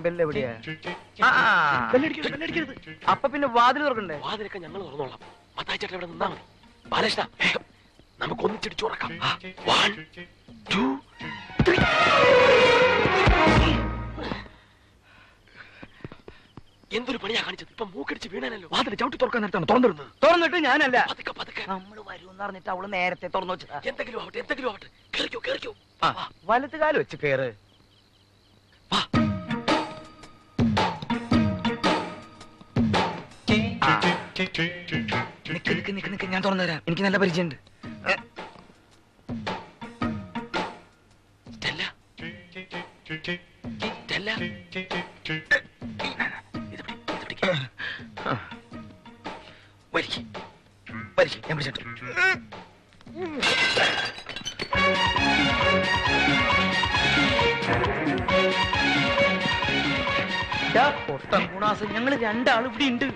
Bell എവിടെയാ? അപ്പൊ പിന്നെ വാതിൽ തുറക്കണ്ടേ? വാതിലൊക്കെ ഞങ്ങൾ തുറന്നോളാം. മത്തായി ചേട്ടൻ ഇവിടെ നിന്നാ മതി. ബാലകൃഷ്ണ, നമുക്ക് ഒന്നിച്ചിടിച്ചു ഉറക്കാം. 1 2 3. എന്തൊരു പണിയാ കാണിച്ചത്? ഇപ്പൊ മൂക്കടിച്ച് വീണാനല്ലോ. വാതിൽ ചവിട്ടി തുറക്കാൻ നേരത്താണ് തുറന്നിരുന്നത്. തുറന്നിട്ട് ഞാനല്ല. പതുക്കെ പതുക്കെ. നമ്മള് വരൂന്ന് പറഞ്ഞിട്ട് അവള് നേരത്തെ തുറന്നു വെച്ചതാ. എന്തെങ്കിലും ആവട്ടെ, എന്തെങ്കിലും ആവട്ടെ. കേറിക്കോ കേറിക്കോ. വലത്ത് കാല് വെച്ച് കേറ്. നിക്ക് ഞാൻ തുറന്നു തരാം. എനിക്ക് നല്ല പരിചയമുണ്ട്. ഞാൻ പിടിച്ചിട്ടു. ഞങ്ങള് രണ്ടാളും ഇവിടെ ഉണ്ട്.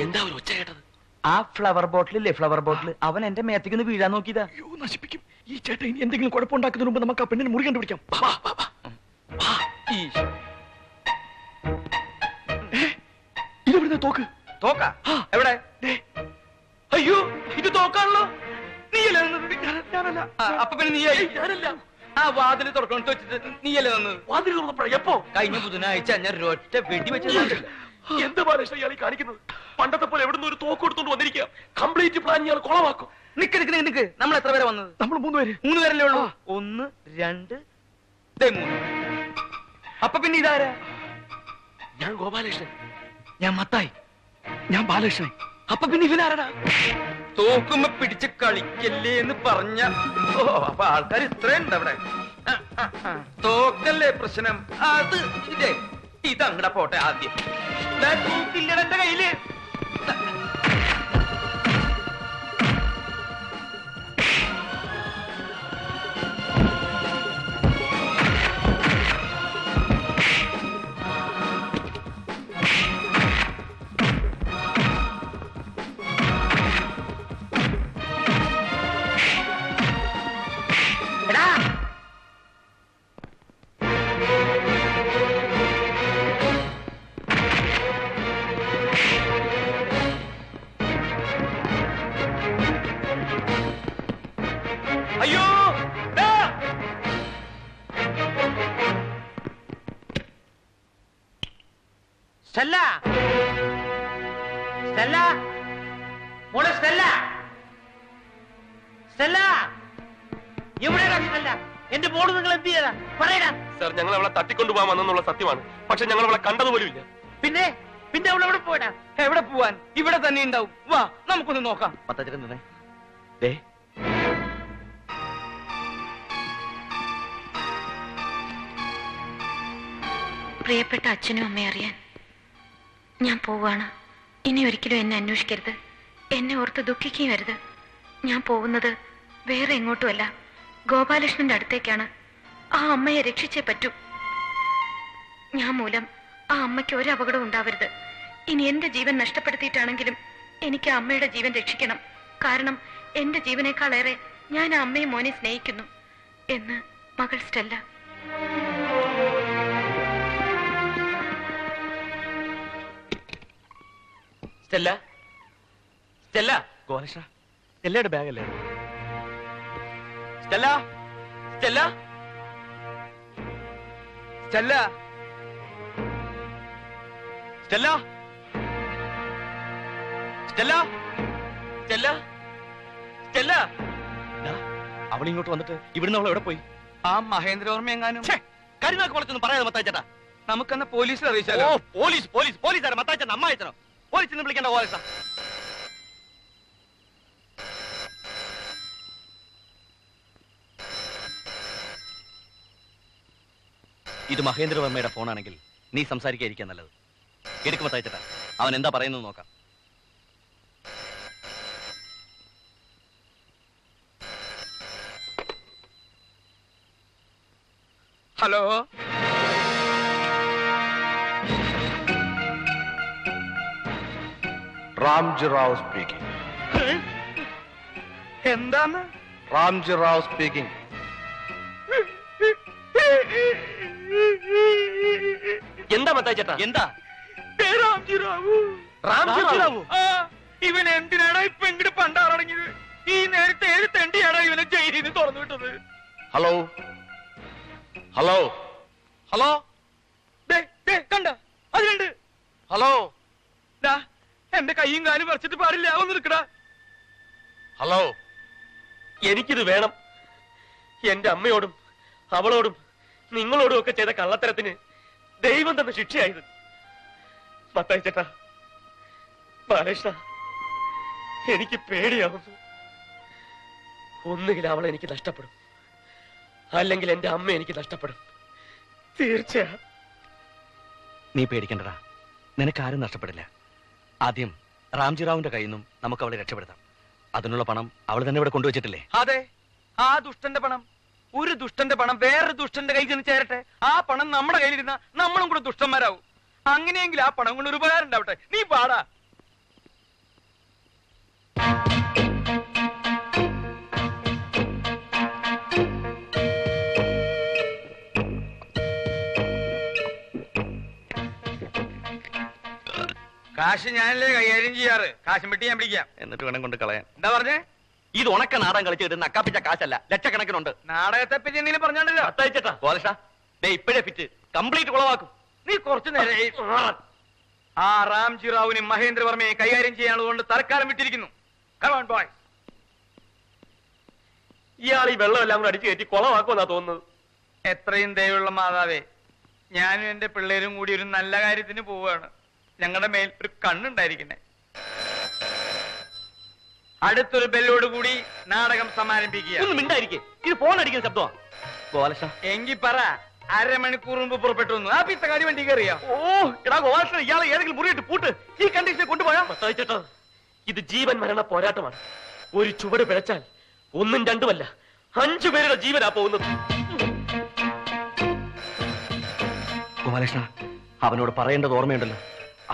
എന്താ ഒരു ഒച്ച കേട്ടത്? ആ ഫ്ലവർ ബോട്ടിലില്ലേ, ഫ്ലവർ ബോട്ടിൽ, അവൻ എന്റെ മേത്തേക്കൊന്ന് വീഴാൻ നോക്കിയതാ. നശിപ്പിക്കും ഈ ചേട്ടൻ. ഇനി എന്തെങ്കിലും കുഴപ്പമുണ്ടാക്കുന്നതിന് മുമ്പ് നമുക്ക് ആ പെണ്ണിനെ മുറി കണ്ടുപിടിക്കാം. ഇതെവിടുന്ന തോക്ക്? തോക്ക എവിടെ? അയ്യോ, ഇത് തോക്കാണല്ലോ. നീയല്ലേ? ഞാനല്ല. അപ്പൊ പിന്നെ നീയായി? ഞാനല്ല. ആ വാതില് തുറക്കണോട്ട് വെച്ചിട്ട് നീയല്ലേ തന്നത്? വാതിൽ തുറന്നപ്പോഴാ? എപ്പോ? കഴിഞ്ഞ ബുധനാഴ്ച ഞാൻ ഒരൊറ്റ വെടി വെച്ചില്ല. എന്ത് ബാലകൃഷ്ണ ഇയാളീ കാണിക്കുന്നത്? പണ്ടത്തെ പോലെ എവിടുന്ന് ഒരു തോക്ക് എടുത്തോണ്ട് വന്നിരിക്കുക. കംപ്ലീറ്റ് പ്ലാൻ ഇയാൾ കുളമാക്കും. നിക്ക്. നമ്മൾ എത്ര പേരെ വന്നത്? നമ്മൾ 3 പേര്. 3 പേരല്ലേ ഉള്ളൂ? 1 2 3. അപ്പൊ പിന്നെ ഇതാരാ? ഞാൻ ഗോപാലകൃഷ്ണൻ. ഞാൻ മത്തായി. ഞാൻ ബാലകൃഷ്ണൻ. അപ്പൊ പിന്നെ ഇവനാരടാ? തോക്കുമ്പോ പിടിച്ച് കളിക്കല്ലേ എന്ന് പറഞ്ഞ. അപ്പൊ ആൾക്കാർ ഇത്രയുണ്ട് അവിടെ. തോക്കല്ലേ പ്രശ്നം? അത് ഇതങ്ങടെ പോട്ടെ. ആദ്യം തോക്കില്ലട എന്റെ കയ്യില്. അയ്യോ, സ്റ്റെല്ല, സ്റ്റെല്ല, മോളെ സ്റ്റെല്ല, സ്റ്റെല്ല, എവിടെയാ സ്റ്റെല്ല? എന്റെ മോള് നിങ്ങൾ എന്ത് ചെയ്താ പറയടാ. സാർ, ഞങ്ങൾ അവളെ തട്ടിക്കൊണ്ടുപോകാൻ വന്നെന്നുള്ള സത്യമാണ്. പക്ഷെ ഞങ്ങൾ അവളെ കണ്ടതുപോലുമില്ല. പിന്നെ അവൾ എവിടെ പോയടാ? എവിടെ പോവാൻ? ഇവിടെ തന്നെ ഉണ്ടാവും. വാ, നമുക്കൊന്ന് നോക്കാം. പ്രിയപ്പെട്ട അച്ഛനും അമ്മയെ അറിയാൻ ഞാൻ പോവാണ്. ഇനി ഒരിക്കലും എന്നെ അന്വേഷിക്കരുത്. എന്നെ ഓർത്ത് ദുഃഖിക്കുകയും അരുത്. ഞാൻ പോകുന്നത് വേറെ എങ്ങോട്ടുമല്ല, ഗോപാലകൃഷ്ണന്റെ അടുത്തേക്കാണ്. ആ അമ്മയെ രക്ഷിച്ചേ പറ്റൂ. ഞാൻ മൂലം ആ അമ്മയ്ക്ക് ഒരു അപകടം ഉണ്ടാവരുത്. ഇനി എന്റെ ജീവൻ നഷ്ടപ്പെടുത്തിയിട്ടാണെങ്കിലും എനിക്ക് ആ അമ്മയുടെ ജീവൻ രക്ഷിക്കണം. കാരണം എന്റെ ജീവനേക്കാളേറെ ഞാൻ ആ അമ്മയും മോനെ സ്നേഹിക്കുന്നു എന്ന് മകൾ സ്റ്റെല്ല. സ്റ്റെല്ല, സ്റ്റെല്ല, ഗോപാലകൃഷ്ണ, സ്റ്റെല്ലയുടെ ബാഗല്ലേ? Stella, Stella, Stella, Stella, Stella, Stella, Stella. അവളിങ്ങോട്ട് വന്നിട്ട് ഇവിടുന്ന് അവൾ എവിടെ പോയി? ആ മഹേന്ദ്രവർമ്മ എങ്ങാനും കരുനാക്ക് വളച്ചൊന്നും പറയാതെ മത്തായിച്ചേട്ടാ. നമുക്കെന്നാ പോലീസിൽ അറിയിച്ചാലോ? പോലീസ് ആരാ? മത്തായിച്ചൻ അമ്മ അയച്ചനോ? പോലീസിന് വിളിക്കേണ്ട ഗോപാലകൃഷ്ണ. ഇത് മഹേന്ദ്രവർമ്മയുടെ ഫോണാണെങ്കിൽ നീ സംസാരിക്കാതിരിക്കാൻ നല്ലത്. എടുക്കും മത്തായിച്ചേട്ടാ, അവൻ എന്താ പറയുന്നത് നോക്കാം. Hello, Ramji Rao speaking. എന്താണ്? റാംജി റാവു സ്പീക്കിംഗ്. മത്തായി ചേട്ടാ. എന്താ? രാംജി റാവു. റാംജി റാവു? ഇവൻ എന്തിനാണ് ഇപ്പൊ ഇങ്ങോട്ട് പണ്ടാറടങ്ങിയത്? ഈ നേരത്തെ ഏത് തെണ്ടിയാണോ ഇവനെ ജയിലിൽ നിന്ന് തുറന്നു വിട്ടത്? Hello? Hello? ഹലോ, കണ്ട അതിലുണ്ട്. Hello? എന്റെ കൈയും കാലും പറിച്ചിട്ട് പാടില്ല, ഒന്ന് നിൽക്കടാ. Hello? എനിക്കിത് വേണം. എന്റെ അമ്മയോടും അവളോടും നിങ്ങളോടും ഒക്കെ ചെയ്ത കള്ളത്തരത്തിന് ദൈവം തന്ന ശിക്ഷയായത്. മത്തായി ചേട്ടാ, ബാലകൃഷ്ണ, എനിക്ക് പേടിയാവുന്നു. ഒന്നുകിൽ അവളെ എനിക്ക് നഷ്ടപ്പെടും, അല്ലെങ്കിൽ എന്റെ അമ്മ എനിക്ക് നഷ്ടപ്പെടും. തീർച്ചയാ. നീ പേടിക്കണ്ടടാ, നിനക്കാരും നഷ്ടപ്പെടില്ല. ആദ്യം റാംജി റാവുവിന്റെ കയ്യിൽ നിന്നും നമുക്ക് അവളെ രക്ഷപ്പെടുത്താം. അതിനുള്ള പണം അവൾ തന്നെ ഇവിടെ കൊണ്ടുവച്ചിട്ടില്ലേ? അതെ, ആ ദുഷ്ടന്റെ പണം. ഒരു ദുഷ്ടന്റെ പണം വേറൊരു ദുഷ്ടന്റെ കയ്യിൽ ചെന്ന് ചേരട്ടെ. ആ പണം നമ്മുടെ കയ്യിലിരുന്ന നമ്മളും കൂടെ ദുഷ്ടന്മാരാവും. അങ്ങനെയെങ്കിൽ ആ പണം കൊണ്ട് ഒരു ഉപകാരം ഉണ്ടാവട്ടെ. നീ പാടാ. കാശ് ഞാനല്ലേ കൈകാര്യം ചെയ്യാറ്. കാശും വെട്ടി ഞാൻ പിടിക്കാം. എന്നിട്ട് വേണം കൊണ്ട് കളയാൻ. എന്താ പറഞ്ഞേ? ഇത് ഉണക്ക നാടകം കളിച്ച് കിട്ടുന്ന അക്കാപ്പിച്ച കാശല്ല, ലക്ഷക്കണക്കിനുണ്ട്. നാടകത്തെ പറ്റി എന്തെങ്കിലും പറഞ്ഞാണ്ടല്ലോ. മത്തായി ചേട്ടാ, ഗോലക്ഷ, ദേ ഇപ്പോഴേ ഫിറ്റ് കംപ്ലീറ്റ് കുളവാക്കും. നീ കുറച്ചു നേരം ആ റാംജി റാവുവിനും മഹേന്ദ്രവർമ്മയെ കൈകാര്യം ചെയ്യാനുള്ളതുകൊണ്ട് തൽക്കാലം വിട്ടിരിക്കുന്നു. Come on, boys. ഇയാൾ ഈ വെള്ളമെല്ലാം കൂടെ അടിച്ചു കയറ്റി കുളമാക്കുമെന്നാ തോന്നുന്നത്. എത്രയും ദയവുള്ള മാതാവേ, ഞാനും എന്റെ പിള്ളേരും കൂടി ഒരു നല്ല കാര്യത്തിന് പോവുകയാണ്. ഞങ്ങളുടെ മേൽ ഒരു കണ്ണുണ്ടായിരിക്കണേ. അടുത്തൊരു ബെല്ലോട് കൂടി നാടകം സമാരംഭിക്കുക. ഒന്നും മിണ്ടായിരിക്കേ, ഇത് ഫോൺ അടിക്കുന്ന ശബ്ദമാണ്. ഗോലക്ഷ, എങ്കി പറ, അരമണിക്കൂർ മുമ്പ് പുറപ്പെട്ടു വന്നു. ആ പിത്തക്കാടി വണ്ടി കയറിയാ? ഓ എടാ ഗോലക്ഷ, ഇയാളെ ഏതെങ്കിലും മുറിയിട്ട് പൂട്ട്. ഈ കണ്ടീഷനെ കൊണ്ടുപോയാ മത്തായി ചേട്ടാ, ഇത് ജീവൻ മരണ പോരാട്ടമാണ്. ഒരു ചുവട് പിഴച്ചാൽ ഒന്നും രണ്ടുമല്ല 5 പേരുടെ ജീവനാ പോകുന്നത്. ഗോപാലകൃഷ്ണ, അവനോട് പറയേണ്ടത് ഓർമ്മയുണ്ടല്ലോ.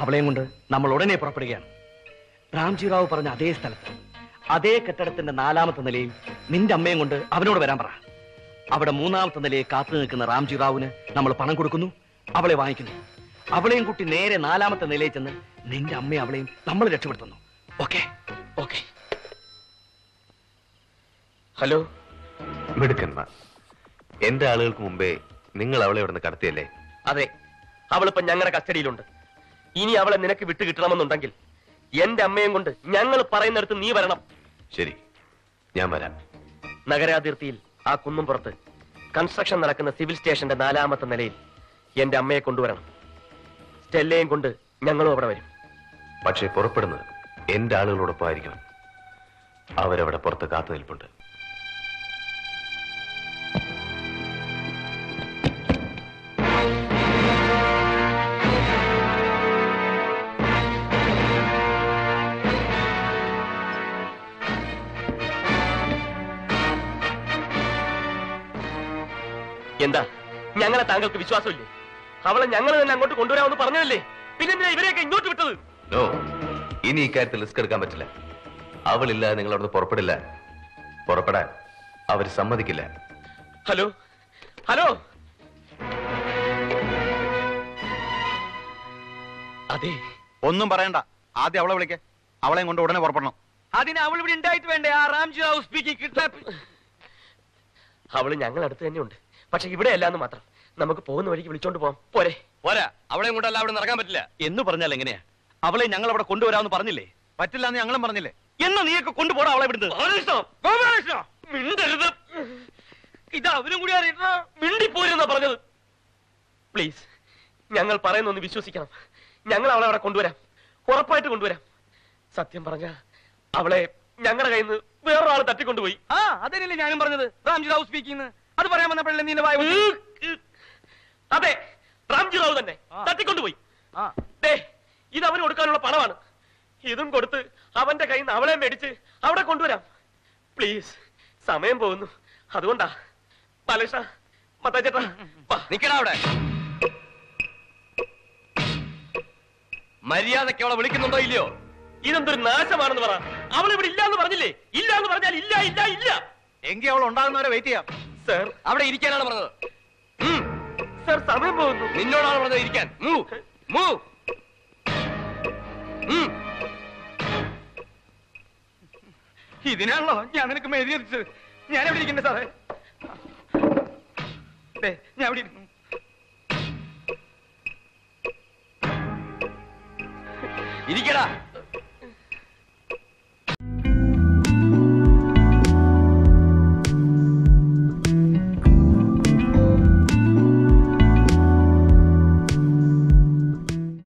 അവളെയും കൊണ്ട് നമ്മൾ ഉടനെ പുറപ്പെടുകയാണ്. റാംജി റാവു പറഞ്ഞ അതേ സ്ഥലത്ത്, അതേ കെട്ടിടത്തിന്റെ 4ാമത്തെ നിലയിൽ നിന്റെ അമ്മയും കൊണ്ട് അവനോട് വരാൻ പറ. അവിടെ 3ാമത്തെ നിലയിൽ കാത്തു നിൽക്കുന്ന റാംജി റാവുവിന് നമ്മൾ പണം കൊടുക്കുന്നു, അവളെ വാങ്ങിക്കുന്നു. അവളെയും കുട്ടി നേരെ 4ാമത്തെ നിലയിൽ ചെന്ന് നിന്റെ അമ്മയും അവളെയും നമ്മൾ രക്ഷപ്പെടുത്തുന്നു. ഓക്കെ? ഓക്കെ. ഹലോ മിടുക്കന്മാർ, എന്റെ ആളുകൾക്ക് മുമ്പേ നിങ്ങൾ അവളെ ഇവിടുന്ന് കടത്തിയല്ലേ? അതെ, അവളിപ്പോ ഞങ്ങളുടെ കസ്റ്റഡിയിലുണ്ട്. ഇനി അവളെ നിനക്ക് വിട്ടു കിട്ടണമെന്നുണ്ടെങ്കിൽ എന്റെ അമ്മയും കൊണ്ട് ഞങ്ങൾ പറയുന്നിടത്ത് നീ വരണം. ശരി, ഞാൻ വരാം. നഗരാതിർത്തിയിൽ ആ കുന്നുംപുറത്ത് കൺസ്ട്രക്ഷൻ നടക്കുന്ന സിവിൽ സ്റ്റേഷന്റെ 4ാമത്തെ നിലയിൽ എന്റെ അമ്മയെ കൊണ്ടുവരണം. സ്റ്റെല്ലയും കൊണ്ട് ഞങ്ങളും അവിടെ വരും. പക്ഷേ പുറപ്പെടുന്നത് എന്റെ ആളുകളോടൊപ്പം ആയിരിക്കണം. അവരവിടെ പുറത്ത് കാത്തു നിൽപ്പുണ്ട്. എന്താ, ഞങ്ങളെ താങ്കൾക്ക് വിശ്വാസമില്ലേ? അവളെ ഞങ്ങൾ തന്നെ അങ്ങോട്ട് കൊണ്ടുവരാമെന്ന് പറഞ്ഞതല്ലേ? പിന്നെന്തിനാ ഇവരെയൊക്കെ ഇങ്ങോട്ട് വിട്ടത്? നോ, ഇനി ഇക്കാര്യത്തിൽ റിസ്ക് എടുക്കാൻ പറ്റില്ല. അവളില്ലാതെ നിങ്ങൾ അവിടുന്ന് പുറപ്പെടില്ല. പുറപ്പെടാൻ അവർ സമ്മതിക്കില്ല. ഹലോ ഹലോ, അതെ, ഒന്നും പറയണ്ട. ആദ്യം അവളെ വിളിക്കേ. അവളെയും കൊണ്ട് ഉടനെ പുറപ്പെടണം. അതിന് അവൾ ഇവിടെ ഉണ്ടായിട്ട് വേണ്ടേ? ആ റാംജി റാവു സ്പീക്കിംഗ് കിഡ്നാപ്പ്. അവള് ഞങ്ങൾ അടുത്ത് തന്നെ ഉണ്ട്. പക്ഷെ ഇവിടെ അല്ലാന്ന് മാത്രം. നമുക്ക് പോകുന്ന വഴിക്ക് വിളിച്ചോണ്ട് പോവാം. പോരെ? പോരാ, അവളെയും കൊണ്ടല്ല അവിടെ നടക്കാൻ പറ്റില്ല. എന്ന് പറഞ്ഞാൽ എങ്ങനെയാ? അവളെ ഞങ്ങൾ അവിടെ കൊണ്ടുവരാമെന്ന് പറഞ്ഞില്ലേ? പറ്റില്ല എന്ന് ഞങ്ങളും പറഞ്ഞില്ലേ? എന്നാ നീയൊക്കെ കൊണ്ടുപോടാ അവളെ ഇവിടുന്ന്. മിണ്ടരുത്. ഇത് അവരും കൂടി അറിയണോ? മിണ്ടിപ്പോരുന്നാ പറഞ്ഞത്. പ്ലീസ്, ഞങ്ങൾ പറയുന്നൊന്ന് വിശ്വസിക്കണം. ഞങ്ങൾ അവളെ അവിടെ കൊണ്ടുവരാം, ഉറപ്പായിട്ട് കൊണ്ടുവരാം. സത്യം പറഞ്ഞ അവളെ ഞങ്ങളുടെ കയ്യിൽ നിന്ന് വേറൊരാൾ തട്ടിക്കൊണ്ടുപോയി. ആ, അതല്ലേ ഞാനും പറഞ്ഞത്. റാംജി റാവു സ്പീക്കിംഗ്. അത് പറയാൻ വന്നപ്പോഴല്ലേ നീ വായ പൊത്തി? അതെ, റാംജി റാവു തന്നെ തട്ടിക്കൊണ്ടുപോയി. ഇത് അവന് കൊടുക്കാനുള്ള പണമാണ്. ഇതും കൊടുത്ത് അവന്റെ കയ്യിൽ നിന്ന് അവളെ മേടിച്ച് അവിടെ കൊണ്ടുവരാം. പ്ലീസ്, സമയം പോകുന്നു. അതുകൊണ്ടാ. ബാലകൃഷ്ണ, മത്താച്ചേട്ടാ, നിക്കടാ അവിടെ. മര്യാദയ്ക്ക് അവളെ വിളിക്കുന്നുണ്ടോ ഇല്ലയോ? ഇതെന്തൊരു നാശമാണെന്ന് പറ. അവൾ ഇവിടെ ഇല്ലാന്ന് പറഞ്ഞില്ലേ? ഇല്ല എന്ന് പറഞ്ഞാൽ ഇല്ല, ഇല്ല, ഇല്ല. എങ്കിൽ അവൾ ഉണ്ടാകുന്നവരെ വെയിറ്റ് ചെയ്യാം. സർ, അവിടെ ഇരിക്കാനാണ് പറഞ്ഞത്. സർ, സമയം പോകുന്നു. നിന്നോടാണ് പറഞ്ഞത് ഇരിക്കാൻ. മൂവ്. ഇതിനാണല്ലോ ഞാൻ നിനക്ക് മെഴുതി എത്തിച്ചത്. ഞാൻ എവിടെ ഇരിക്കണ്ടേ സാറേ? ഞാൻ എവിടെ ഇരിക്കുന്നു? ഇരിക്കടാ.